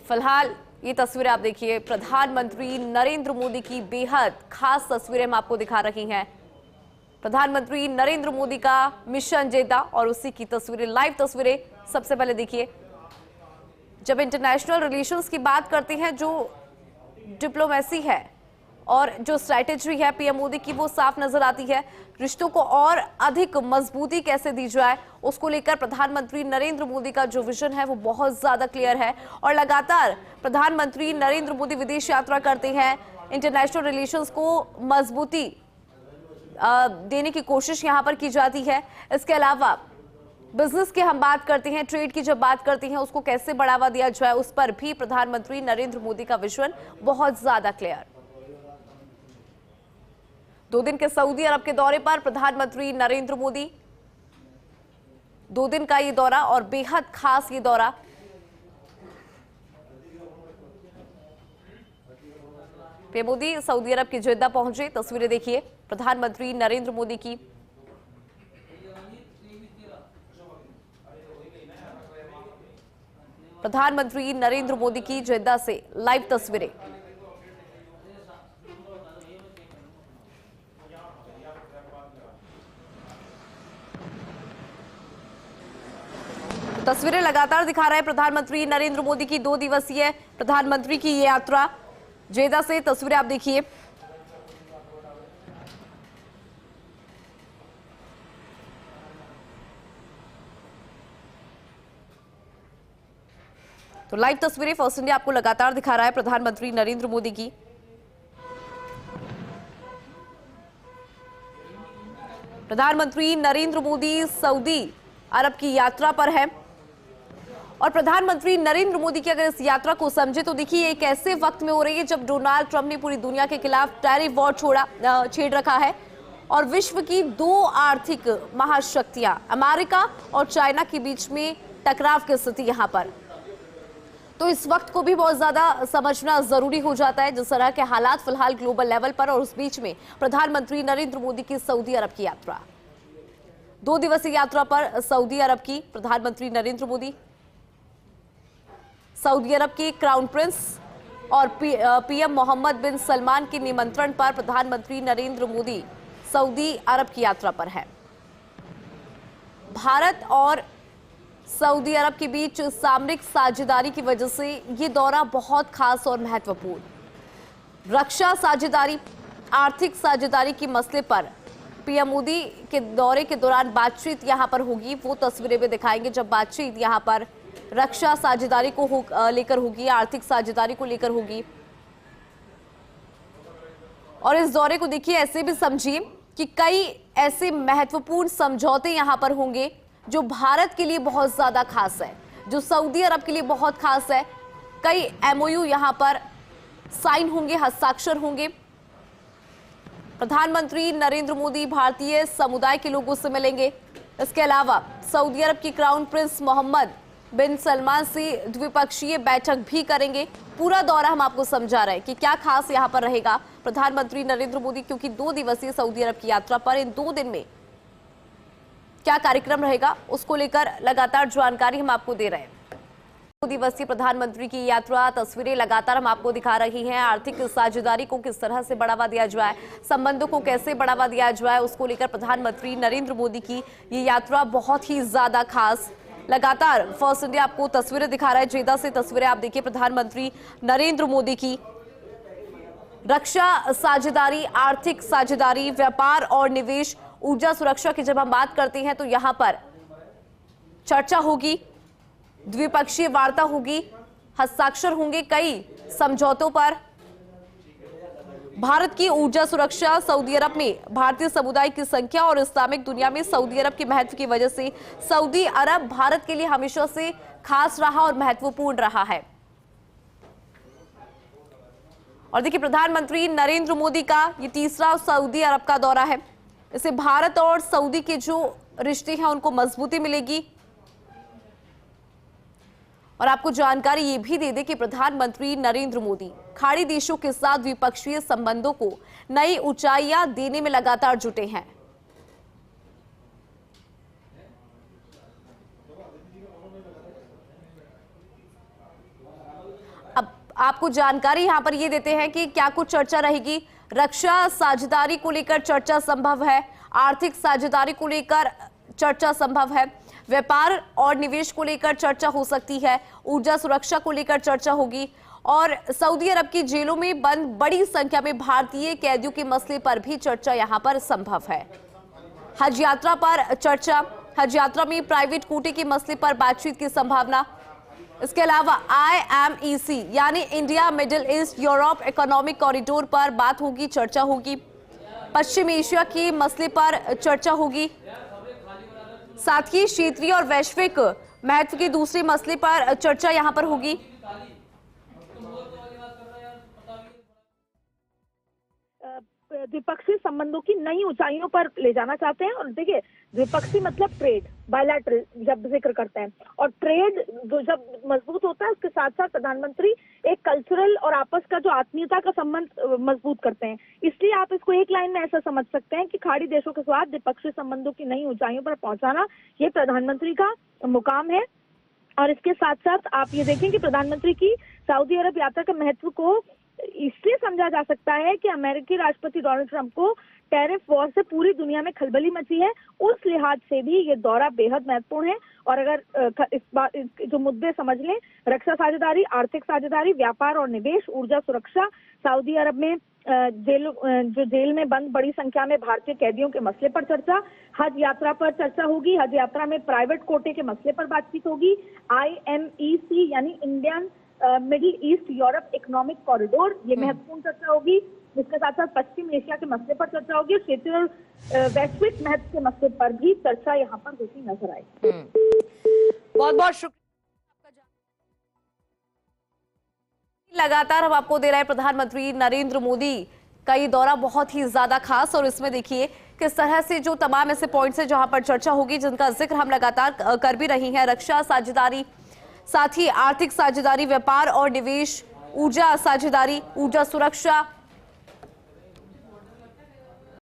फिलहाल ये तस्वीरें आप देखिए, प्रधानमंत्री नरेंद्र मोदी की बेहद खास तस्वीरें हम आपको दिखा रही हैं। प्रधानमंत्री नरेंद्र मोदी का मिशन जेद्दा और उसी की तस्वीरें, लाइव तस्वीरें। सबसे पहले देखिए, जब इंटरनेशनल रिलेशंस की बात करते हैं, जो डिप्लोमेसी है और जो स्ट्रैटेजी है पीएम मोदी की, वो साफ नजर आती है। रिश्तों को और अधिक मजबूती कैसे दी जाए, उसको लेकर प्रधानमंत्री नरेंद्र मोदी का जो विजन है वो बहुत ज्यादा क्लियर है। और लगातार प्रधानमंत्री नरेंद्र मोदी विदेश यात्रा करते हैं, इंटरनेशनल रिलेशंस को मजबूती देने की कोशिश यहां पर की जाती है। इसके अलावा बिजनेस की हम बात करते हैं, ट्रेड की जब बात करते हैं, उसको कैसे बढ़ावा दिया जाए, उस पर भी प्रधानमंत्री नरेंद्र मोदी का विजन बहुत ज्यादा क्लियर। 2 दिन के सऊदी अरब के दौरे पर प्रधानमंत्री नरेंद्र मोदी, 2 दिन का ये दौरा और बेहद खास ये दौरा। पीएम मोदी सऊदी अरब की जेद्दा पहुंचे, तस्वीरें देखिए प्रधानमंत्री नरेंद्र मोदी की। प्रधानमंत्री नरेंद्र मोदी की जेद्दा से लाइव तस्वीरें। तस्वीरें लगातार दिखा रहे हैं प्रधानमंत्री नरेंद्र मोदी की 2 दिवसीय प्रधानमंत्री की ये यात्रा जेद्दा से। तस्वीरें आप देखिए, तो लाइव तस्वीरें फर्स्ट इंडिया आपको लगातार दिखा रहा है प्रधानमंत्री नरेंद्र मोदी की। प्रधानमंत्री नरेंद्र मोदी सऊदी अरब की यात्रा पर है और प्रधानमंत्री नरेंद्र मोदी की अगर इस यात्रा को समझे तो देखिए एक ऐसे वक्त में हो रही है जब डोनाल्ड ट्रंप ने पूरी दुनिया के खिलाफ टैरिफ वॉर छेड़ रखा है और विश्व की 2 आर्थिक महाशक्तियां अमेरिका और चाइना के बीच में टकराव की स्थिति यहां पर। तो इस वक्त को भी बहुत ज्यादा समझना जरूरी हो जाता है, जिस तरह के हालात फिलहाल ग्लोबल लेवल पर, और उस बीच में प्रधानमंत्री नरेंद्र मोदी की सऊदी अरब की यात्रा, 2 दिवसीय यात्रा पर सऊदी अरब की प्रधानमंत्री नरेंद्र मोदी। सऊदी अरब के क्राउन प्रिंस और पीएम मोहम्मद बिन सलमान के निमंत्रण पर प्रधानमंत्री नरेंद्र मोदी सऊदी अरब की यात्रा पर है। भारत और सऊदी अरब के बीच सामरिक साझेदारी की वजह से ये दौरा बहुत खास और महत्वपूर्ण। रक्षा साझेदारी, आर्थिक साझेदारी के मसले पर पीएम मोदी के दौरे के दौरान बातचीत यहां पर होगी। वो तस्वीरें भी दिखाएंगे जब बातचीत यहां पर रक्षा साझेदारी को लेकर होगी, आर्थिक साझेदारी को लेकर होगी। और इस दौरे को देखिए ऐसे भी समझिए कि कई ऐसे महत्वपूर्ण समझौते यहां पर होंगे जो भारत के लिए बहुत ज्यादा खास है, जो सऊदी अरब के लिए बहुत खास है। कई एमओयू यहां पर साइन होंगे, हस्ताक्षर होंगे। प्रधानमंत्री नरेंद्र मोदी भारतीय समुदाय के लोगों से मिलेंगे। इसके अलावा सऊदी अरब की क्राउन प्रिंस मोहम्मद बिन सलमान से द्विपक्षीय बैठक भी करेंगे। पूरा दौरा हम आपको समझा रहे हैं कि क्या खास यहां पर रहेगा प्रधानमंत्री नरेंद्र मोदी, क्योंकि 2 दिवसीय सऊदी अरब की यात्रा पर इन 2 दिन में क्या कार्यक्रम रहेगा उसको लेकर लगातार जानकारी हम आपको दे रहे हैं। 2 दिवसीय प्रधानमंत्री की यात्रा, तस्वीरें लगातार हम आपको दिखा रही हैं। आर्थिक साझेदारी को किस तरह से बढ़ावा दिया जाए, संबंधों को कैसे बढ़ावा दिया जाए, उसको लेकर प्रधानमंत्री नरेंद्र मोदी की ये यात्रा बहुत ही ज्यादा खास। लगातार फर्स्ट इंडिया आपको तस्वीरें दिखा रहा है जेद्दा से। तस्वीरें आप देखिए प्रधानमंत्री नरेंद्र मोदी की। रक्षा साझेदारी, आर्थिक साझेदारी, व्यापार और निवेश, ऊर्जा सुरक्षा की जब हम बात करते हैं तो यहां पर चर्चा होगी, द्विपक्षीय वार्ता होगी, हस्ताक्षर होंगे कई समझौतों पर। भारत की ऊर्जा सुरक्षा, सऊदी अरब में भारतीय समुदाय की संख्या और इस्लामिक दुनिया में सऊदी अरब के महत्व की वजह से सऊदी अरब भारत के लिए हमेशा से खास रहा और महत्वपूर्ण रहा है। और देखिए प्रधानमंत्री नरेंद्र मोदी का ये 3रा सऊदी अरब का दौरा है। इससे भारत और सऊदी के जो रिश्ते हैं उनको मजबूती मिलेगी। और आपको जानकारी ये भी दे दें कि प्रधानमंत्री नरेंद्र मोदी खाड़ी देशों के साथ द्विपक्षीय संबंधों को नई ऊंचाइयां देने में लगातार जुटे हैं। आपको जानकारी यहाँ पर ये देते हैं कि क्या कुछ चर्चा रहेगी। रक्षा साझेदारी को लेकर चर्चा संभव है, आर्थिक साझेदारी को लेकर चर्चा संभव है, व्यापार और निवेश को लेकर चर्चा हो सकती है, ऊर्जा सुरक्षा को लेकर चर्चा होगी और सऊदी अरब की जेलों में बंद बड़ी संख्या में भारतीय कैदियों के मसले पर भी चर्चा यहां पर संभव है। हज यात्रा पर चर्चा, हज यात्रा में प्राइवेट कोटे के मसले पर बातचीत की संभावना। इसके अलावा IMEC यानी India middle east Europe economic corridor पर बात होगी, चर्चा होगी। पश्चिम एशिया के मसले पर चर्चा होगी, साथ ही क्षेत्रीय और वैश्विक महत्व के दूसरे मसले पर चर्चा यहां पर होगी। द्विपक्षीय संबंधों की नई ऊंचाइयों पर ले जाना चाहते हैं। और देखिए, द्विपक्षीय मतलब ट्रेड, बायलैटरल जब जिक्र करते हैं, और ट्रेड जो जब मजबूत होता है उसके साथ साथ प्रधानमंत्री एक कल्चरल और आपस का जो आत्मीयता का संबंध मजबूत करते हैं। इसलिए आप इसको एक लाइन में ऐसा समझ सकते हैं कि खाड़ी देशों के साथ द्विपक्षीय संबंधों की नई ऊंचाइयों पर पहुंचाना ये प्रधानमंत्री का मुकाम है। और इसके साथ साथ आप ये देखें कि प्रधानमंत्री की सऊदी अरब यात्रा के महत्व को इसलिए समझा जा सकता है कि अमेरिकी राष्ट्रपति डोनाल्ड ट्रंप को टैरिफ वॉर से पूरी दुनिया में खलबली मची है, उस लिहाज से भी ये दौरा बेहद महत्वपूर्ण है। और अगर इस बात जो मुद्दे समझ लें, रक्षा साझेदारी, आर्थिक साझेदारी, व्यापार और निवेश, ऊर्जा सुरक्षा, सऊदी अरब में जेल में बंद बड़ी संख्या में भारतीय कैदियों के मसले पर चर्चा, हज यात्रा पर चर्चा होगी, हज यात्रा में प्राइवेट कोटे के मसले पर बातचीत होगी, IMEC यानी Indian middle east Europe economic corridor, ये महत्वपूर्ण चर्चा होगी। इसके साथ साथ पश्चिम एशिया के मसले पर चर्चा होगी, क्षेत्रीय और वैश्विक महत्व के मसले पर भी चर्चा यहाँ पर होती नजर आएगी। बहुत बहुत शुक्रिया। लगातार हम आपको दे रहे हैं प्रधानमंत्री नरेंद्र मोदी का ये दौरा बहुत ही ज्यादा खास, और इसमें देखिए किस तरह से जो तमाम ऐसे पॉइंट्स हैं जहां पर चर्चा होगी, जिनका जिक्र हम लगातार कर भी रही हैं। रक्षा साझेदारी, साथ ही आर्थिक साझेदारी, व्यापार और निवेश, ऊर्जा साझेदारी, ऊर्जा सुरक्षा,